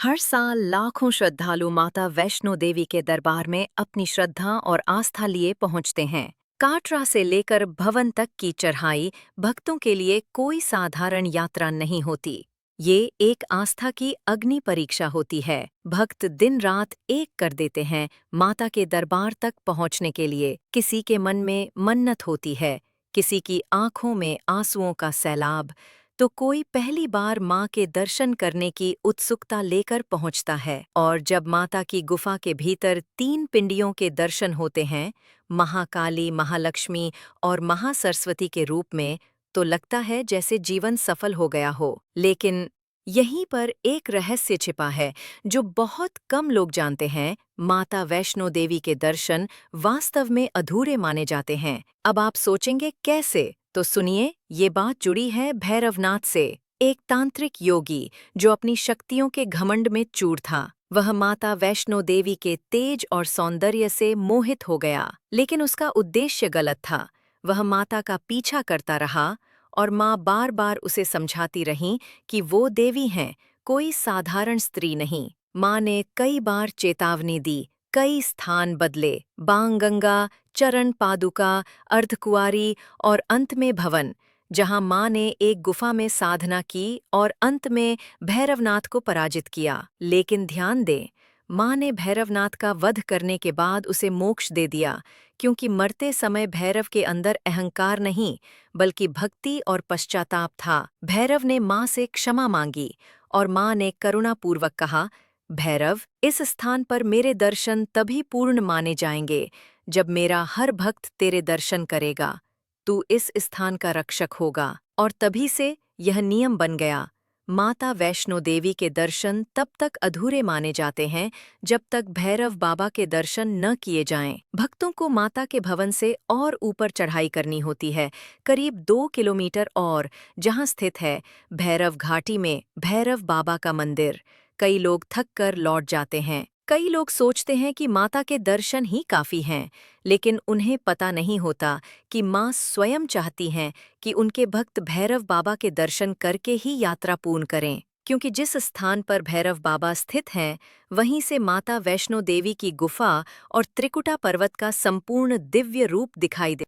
हर साल लाखों श्रद्धालु माता वैष्णो देवी के दरबार में अपनी श्रद्धा और आस्था लिए पहुंचते हैं। काटरा से लेकर भवन तक की चढ़ाई भक्तों के लिए कोई साधारण यात्रा नहीं होती। ये एक आस्था की अग्नि परीक्षा होती है। भक्त दिन रात एक कर देते हैं माता के दरबार तक पहुंचने के लिए। किसी के मन में मन्नत होती है, किसी की आंखों में आंसुओं का सैलाब, तो कोई पहली बार माँ के दर्शन करने की उत्सुकता लेकर पहुँचता है। और जब माता की गुफा के भीतर 3 पिंडियों के दर्शन होते हैं, महाकाली, महालक्ष्मी और महासरस्वती के रूप में, तो लगता है जैसे जीवन सफल हो गया हो। लेकिन यहीं पर एक रहस्य छिपा है जो बहुत कम लोग जानते हैं। माता वैष्णो देवी के दर्शन वास्तव में अधूरे माने जाते हैं। अब आप सोचेंगे कैसे? तो सुनिए, ये बात जुड़ी है भैरवनाथ से, एक तांत्रिक योगी जो अपनी शक्तियों के घमंड में चूर था। वह माता वैष्णो देवी के तेज और सौंदर्य से मोहित हो गया, लेकिन उसका उद्देश्य गलत था। वह माता का पीछा करता रहा और माँ बार बार उसे समझाती रहीं कि वो देवी हैं, कोई साधारण स्त्री नहीं। माँ ने कई बार चेतावनी दी, कई स्थान बदले, बांगगंगा, चरण पादुका, अर्धकुंवारी और अंत में भवन, जहां माँ ने एक गुफा में साधना की और अंत में भैरवनाथ को पराजित किया। लेकिन ध्यान दें, माँ ने भैरवनाथ का वध करने के बाद उसे मोक्ष दे दिया, क्योंकि मरते समय भैरव के अंदर अहंकार नहीं, बल्कि भक्ति और पश्चाताप था। भैरव ने माँ से क्षमा मांगी और माँ ने करुणापूर्वक कहा, भैरव, इस स्थान पर मेरे दर्शन तभी पूर्ण माने जाएंगे जब मेरा हर भक्त तेरे दर्शन करेगा। तू इस स्थान का रक्षक होगा। और तभी से यह नियम बन गया। माता वैष्णो देवी के दर्शन तब तक अधूरे माने जाते हैं जब तक भैरव बाबा के दर्शन न किए जाएं। भक्तों को माता के भवन से और ऊपर चढ़ाई करनी होती है, करीब 2 किलोमीटर, और जहां स्थित है भैरव घाटी में भैरव बाबा का मंदिर। कई लोग थक कर लौट जाते हैं। कई लोग सोचते हैं कि माता के दर्शन ही काफ़ी हैं, लेकिन उन्हें पता नहीं होता कि माँ स्वयं चाहती हैं कि उनके भक्त भैरव बाबा के दर्शन करके ही यात्रा पूर्ण करें। क्योंकि जिस स्थान पर भैरव बाबा स्थित हैं, वहीं से माता वैष्णो देवी की गुफा और त्रिकुटा पर्वत का संपूर्ण दिव्य रूप दिखाई दे।